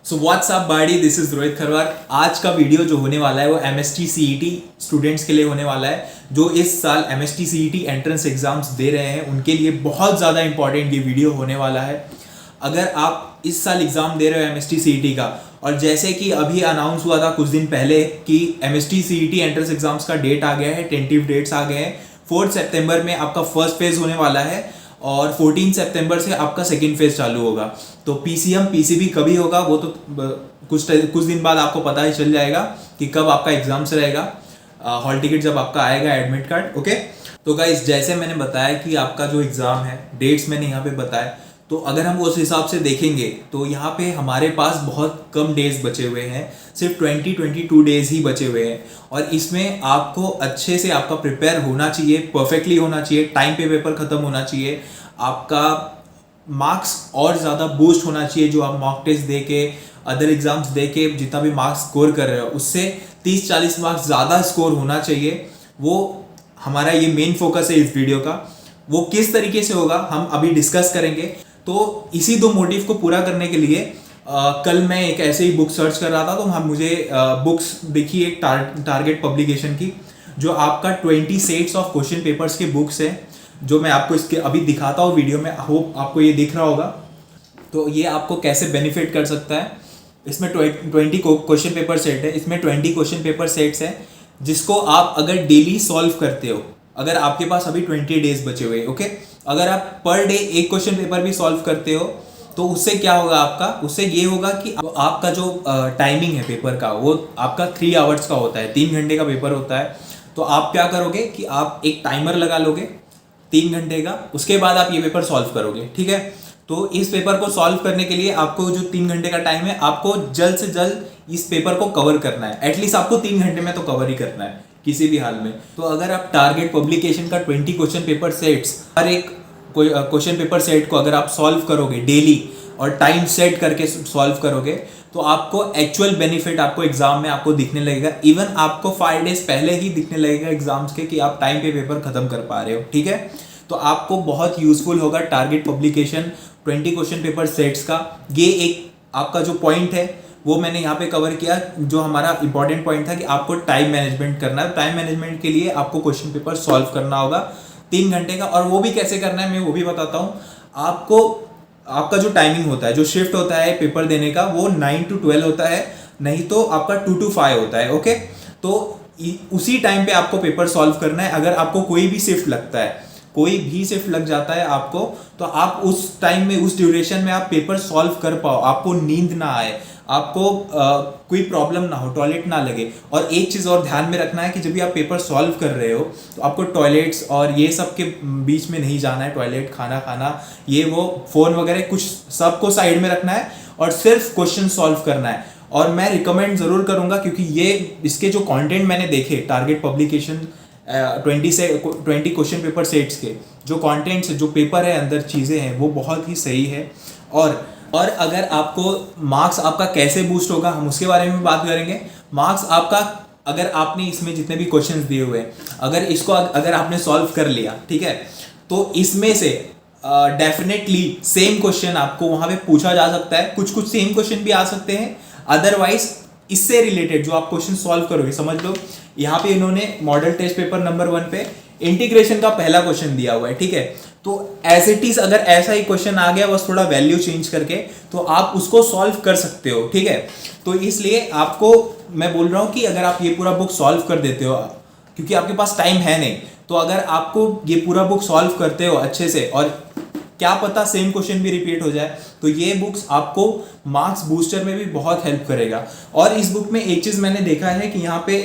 So what's up body, this is Rohit Kharwar. आज का video जो होने वाला है वो एमएसटी सीईटी स्टूडेंट्स के लिए होने वाला है, जो इस साल एमएसटी सीईटी एंट्रेंस एग्जाम्स दे रहे हैं उनके लिए बहुत ज़्यादा इंपॉर्टेंट ये वीडियो होने वाला है। अगर आप इस साल एग्ज़ाम दे रहे हो एमएसटी सीईटी का, और जैसे कि अभी अनाउंस हुआ था कुछ दिन पहले कि एमएसटी सीईटी एंट्रेंस एग्जाम्स का डेट आ गया है, टेंटेटिव डेट्स आ गए हैं। 4 सितंबर में आपका फर्स्ट फेज होने वाला है और 14 सितंबर से आपका सेकंड फेज चालू होगा। तो पीसीएम पीसीबी कभी होगा वो तो कुछ दिन बाद आपको पता ही चल जाएगा कि कब आपका एग्जाम्स रहेगा, हॉल टिकट जब आपका आएगा, एडमिट कार्ड। ओके, तो गाइस जैसे मैंने बताया कि आपका जो एग्ज़ाम है डेट्स मैंने यहाँ पे बताया, तो अगर हम उस हिसाब से देखेंगे तो यहाँ पे हमारे पास बहुत कम डेज बचे हुए हैं, सिर्फ 22 डेज ही बचे हुए हैं। और इसमें आपको अच्छे से आपका प्रिपेयर होना चाहिए, परफेक्टली होना चाहिए, टाइम पे पेपर ख़त्म होना चाहिए, आपका मार्क्स और ज़्यादा बूस्ट होना चाहिए। जो आप मॉक टेस्ट दे के, अदर एग्जाम्स दे के जितना भी मार्क्स स्कोर कर रहे हो उससे 30-40 मार्क्स ज़्यादा स्कोर होना चाहिए। वो हमारा ये मेन फोकस है इस वीडियो का। वो किस तरीके से होगा हम अभी डिस्कस करेंगे। तो इसी दो मोटिव को पूरा करने के लिए कल मैं एक ऐसे ही बुक सर्च कर रहा था, तो हम मुझे बुक्स देखी एक टारगेट पब्लिकेशन की, जो आपका 20 सेट्स ऑफ क्वेश्चन पेपर्स के बुक्स है, जो मैं आपको इसके अभी दिखाता हूँ वीडियो में। होप आपको ये दिख रहा होगा। तो ये आपको कैसे बेनिफिट कर सकता है। इसमें 20 क्वेश्चन पेपर सेट है, इसमें 20 क्वेश्चन पेपर सेट्स हैं जिसको आप अगर डेली सॉल्व करते हो, अगर आपके पास अभी 20 डेज बचे हुए, ओके, अगर आप पर डे एक क्वेश्चन पेपर भी सॉल्व करते हो तो उससे क्या होगा आपका, उससे ये होगा कि आपका जो टाइमिंग है पेपर का वो आपका 3 आवर्स का होता है, 3 घंटे का पेपर होता है। तो आप क्या करोगे कि आप एक टाइमर लगा लोगे 3 घंटे का, उसके बाद आप ये पेपर सॉल्व करोगे, ठीक है। तो इस पेपर को सॉल्व करने के लिए आपको जो 3 घंटे का टाइम है, आपको जल्द से जल्द इस पेपर को कवर करना है। एटलीस्ट आपको 3 घंटे में तो कवर ही करना है किसी भी हाल में। तो अगर आप टारगेट पब्लिकेशन का 20 क्वेश्चन पेपर सेट्स, हर एक क्वेश्चन पेपर सेट को अगर आप सॉल्व करोगे डेली और टाइम सेट करके सॉल्व करोगे, तो आपको एक्चुअल बेनिफिट आपको एग्जाम में आपको दिखने लगेगा। इवन आपको 5 डेज पहले ही दिखने लगेगा एग्जाम्स के कि आप टाइम पे पेपर खत्म कर पा रहे हो, ठीक है। तो आपको बहुत यूजफुल होगा target publication 20 question paper sets का। ये एक आपका जो पॉइंट है वो मैंने यहाँ पे कवर किया। जो हमारा इंपॉर्टेंट पॉइंट था कि आपको टाइम मैनेजमेंट करना है। टाइम मैनेजमेंट के लिए आपको क्वेश्चन पेपर सॉल्व करना होगा 3 घंटे का, और वो भी कैसे करना है मैं वो भी बताता हूँ आपको। आपका जो टाइमिंग होता है, जो शिफ्ट होता है पेपर देने का, वो 9 to 12 होता है, नहीं तो आपका 2 to 5 होता है, ओके। तो उसी टाइम पे आपको पेपर सॉल्व करना है। अगर आपको कोई भी शिफ्ट लगता है, कोई भी शिफ्ट लग जाता है आपको, तो आप उस टाइम में, उस ड्यूरेशन में आप पेपर सॉल्व कर पाओ, आपको नींद ना आए, आपको कोई प्रॉब्लम ना हो, टॉयलेट ना लगे। और एक चीज़ और ध्यान में रखना है कि जब भी आप पेपर सॉल्व कर रहे हो तो आपको टॉयलेट्स और ये सब के बीच में नहीं जाना है। टॉयलेट, खाना खाना, ये वो, फ़ोन वगैरह कुछ सबको साइड में रखना है और सिर्फ क्वेश्चन सॉल्व करना है। और मैं रिकमेंड ज़रूर करूँगा, क्योंकि ये इसके जो कंटेंट मैंने देखे target publication 20 question paper sets के जो कंटेंट्स, जो पेपर है, अंदर चीज़ें हैं, वो बहुत ही सही है। और अगर आपको मार्क्स आपका कैसे बूस्ट होगा हम उसके बारे में बात करेंगे। मार्क्स आपका, अगर आपने इसमें जितने भी क्वेश्चंस दिए हुए हैं, अगर इसको अगर आपने सॉल्व कर लिया, ठीक है, तो इसमें से डेफिनेटली सेम क्वेश्चन आपको वहाँ पे पूछा जा सकता है। कुछ सेम क्वेश्चन भी आ सकते हैं, अदरवाइज इससे रिलेटेड जो आप क्वेश्चन सॉल्व करोगे, समझ लो यहाँ पे इन्होंने मॉडल टेस्ट पेपर नंबर 1 पे इंटीग्रेशन का पहला क्वेश्चन दिया हुआ है, ठीक है। तो एज इट इज अगर ऐसा ही क्वेश्चन आ गया बस थोड़ा वैल्यू चेंज करके, तो आप उसको सॉल्व कर सकते हो, ठीक है। तो इसलिए आपको मैं बोल रहा हूँ कि अगर आप ये पूरा बुक सॉल्व कर देते हो, क्योंकि आपके पास टाइम है नहीं, तो अगर आपको ये पूरा बुक सॉल्व करते हो अच्छे से, और क्या पता सेम क्वेश्चन भी रिपीट हो जाए, तो ये बुक्स आपको मार्क्स बूस्टर में भी बहुत हेल्प करेगा। और इस बुक में एक चीज़ मैंने देखा है कि यहाँ पे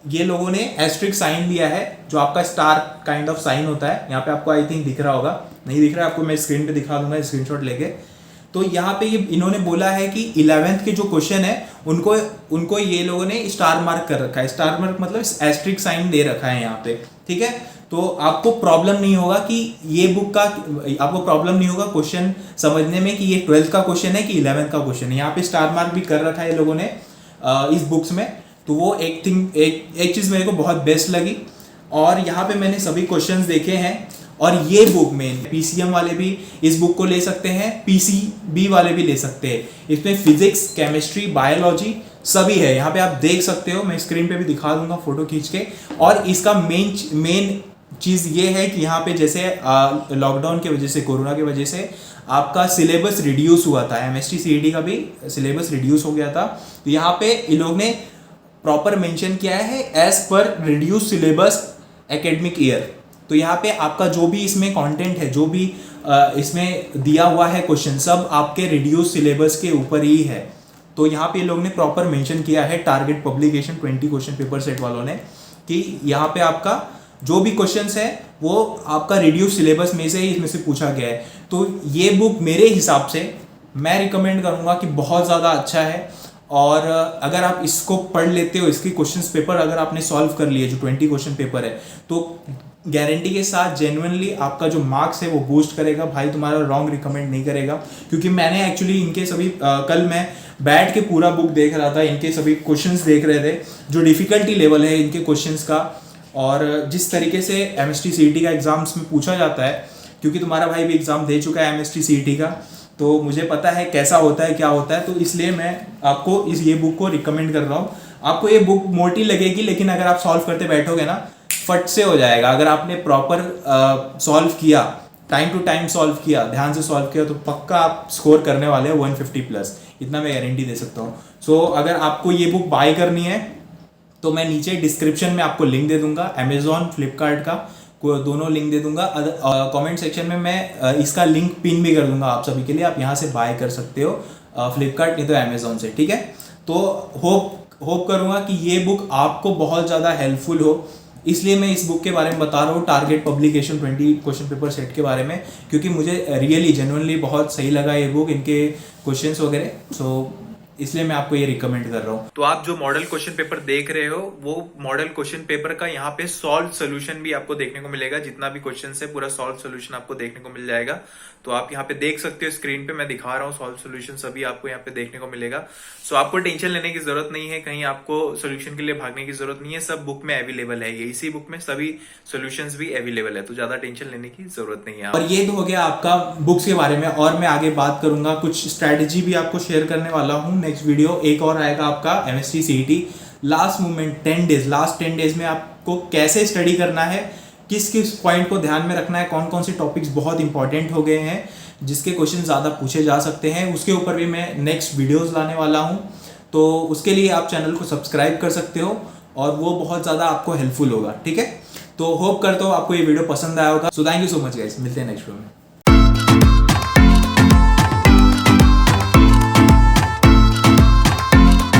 ये लोगों ने एस्ट्रिक साइन दिया है, जो आपका स्टार काइंड ऑफ साइन होता है। यहाँ पे आपको आई थिंक दिख रहा होगा, नहीं दिख रहा है आपको, मैं स्क्रीन पे दिखा दूंगा स्क्रीनशॉट लेके। तो यहाँ पे ये इन्होंने बोला है कि 11th के जो क्वेश्चन है उनको ये लोगों ने स्टार मार्क कर रखा है। स्टार मार्क मतलब एस्ट्रिक साइन दे रखा है यहाँ पे, ठीक है। तो आपको प्रॉब्लम नहीं होगा कि ये बुक का, आपको प्रॉब्लम नहीं होगा क्वेश्चन समझने में कि ये 12th का क्वेश्चन है कि 11th का क्वेश्चन है। यहाँ पे स्टार मार्क भी कर रखा है लोगों ने इस बुक्स में। तो वो एक चीज़ मेरे को बहुत बेस्ट लगी। और यहाँ पे मैंने सभी क्वेश्चंस देखे हैं और ये बुक में PCM वाले भी इस बुक को ले सकते हैं, PCB वाले भी ले सकते हैं। इसमें फिजिक्स, केमिस्ट्री, बायोलॉजी सभी है। यहाँ पे आप देख सकते हो, मैं स्क्रीन पे भी दिखा दूंगा फोटो खींच के। और इसका मेन चीज़ ये है कि यहाँ पे जैसे लॉकडाउन की वजह से, कोरोना की वजह से आपका सिलेबस रिड्यूस हुआ था, MST CET का भी सिलेबस रिड्यूस हो गया था। तो यहाँ पे इन लोग ने प्रॉपर मेंशन किया है as per reduce syllabus academic year. तो यहाँ पे आपका जो भी इसमें कंटेंट है, जो भी इसमें दिया हुआ है क्वेश्चन, सब आपके रिड्यूस सिलेबस के ऊपर ही है। तो यहाँ पे लोग ने प्रॉपर मेंशन किया है target publication 20 question paper set वालों ने, कि यहाँ पे आपका जो भी क्वेश्चंस है वो आपका रिड्यूस सिलेबस में से ही इसमें से पूछा गया है। तो ये बुक मेरे हिसाब से मैं रिकमेंड करूँगा कि बहुत ज़्यादा अच्छा है। और अगर आप इसको पढ़ लेते हो, इसकी क्वेश्चंस पेपर अगर आपने सॉल्व कर लिए, जो 20 क्वेश्चन पेपर है, तो गारंटी के साथ जेन्युइनली आपका जो मार्क्स है वो बूस्ट करेगा भाई, तुम्हारा रॉन्ग रिकमेंड नहीं करेगा। क्योंकि मैंने एक्चुअली इनके सभी कल मैं बैठ के पूरा बुक देख रहा था, इनके सभी क्वेश्चंस देख रहे थे, जो डिफिकल्टी लेवल है इनके क्वेश्चंस का, और जिस तरीके से MST CET का एग्जाम्स में पूछा जाता है, क्योंकि तुम्हारा भाई भी एग्जाम दे चुका है MST CET का, तो मुझे पता है कैसा होता है, क्या होता है। तो इसलिए मैं आपको ये बुक को रिकमेंड कर रहा हूँ। आपको ये बुक मोटी लगेगी, लेकिन अगर आप सॉल्व करते बैठोगे ना, फट से हो जाएगा। अगर आपने प्रॉपर सॉल्व किया, टाइम टू टाइम सॉल्व किया, ध्यान से सॉल्व किया, तो पक्का आप स्कोर करने वाले हो 150+, इतना मैं गारंटी दे सकता हूँ। सो अगर आपको ये बुक बाय करनी है तो मैं नीचे डिस्क्रिप्शन में आपको लिंक दे दूंगा, अमेजॉन, फ्लिपकार्ट का दोनों लिंक दे दूंगा। कमेंट सेक्शन में मैं इसका लिंक पिन भी कर दूंगा आप सभी के लिए, आप यहाँ से बाय कर सकते हो, फ्लिपकार्ट नहीं तो अमेजॉन से, ठीक है। तो होप करूँगा कि ये बुक आपको बहुत ज़्यादा हेल्पफुल हो, इसलिए मैं इस बुक के बारे में बता रहा हूँ, target publication 20 question paper set के बारे में, क्योंकि मुझे रियली जेन्युइनली बहुत सही लगा ये बुक, इनके क्वेश्चंस वगैरह। सो इसलिए मैं आपको ये रिकमेंड कर रहा हूँ। तो आप जो मॉडल क्वेश्चन पेपर देख रहे हो, वो मॉडल क्वेश्चन पेपर का यहाँ पे सॉल्व सोल्यूशन भी आपको देखने को मिलेगा। जितना भी क्वेश्चन है पूरा सॉल्व सोल्यूशन आपको देखने को मिल जाएगा। तो आप यहाँ पे देख सकते हो, स्क्रीन पे मैं दिखा रहा हूँ, सॉल्व सोल्यूशन सभी आपको यहाँ पे देखने को मिलेगा। सो आपको टेंशन लेने की जरूरत नहीं है, कहीं आपको सोल्यूशन के लिए भागने की जरूरत नहीं है, सब बुक में अवेलेबल है। ये इसी बुक में सभी सोल्यूशंस भी अवेलेबल है, तो ज्यादा टेंशन लेने की जरूरत नहीं है। और ये तो हो गया आपका बुक्स के बारे में, और मैं आगे बात करूंगा, कुछ स्ट्रैटेजी भी आपको शेयर करने वाला हूँ। नेक्स्ट वीडियो एक और आएगा आपका MST CET last moment 10 days, last 10 days में आपको कैसे स्टडी करना है, किस किस पॉइंट को ध्यान में रखना है, कौन कौन से टॉपिक्स बहुत इंपॉर्टेंट हो गए हैं, जिसके क्वेश्चन ज़्यादा पूछे जा सकते हैं, उसके ऊपर भी मैं नेक्स्ट वीडियोस लाने वाला हूं। तो उसके लिए आप चैनल को सब्सक्राइब कर सकते हो, और वो बहुत ज़्यादा आपको हेल्पफुल होगा, ठीक है। तो होप करता हूँ आपको ये वीडियो पसंद आया होगा। So thank you so much guys, मिलते हैं नेक्स्ट वीडियो में।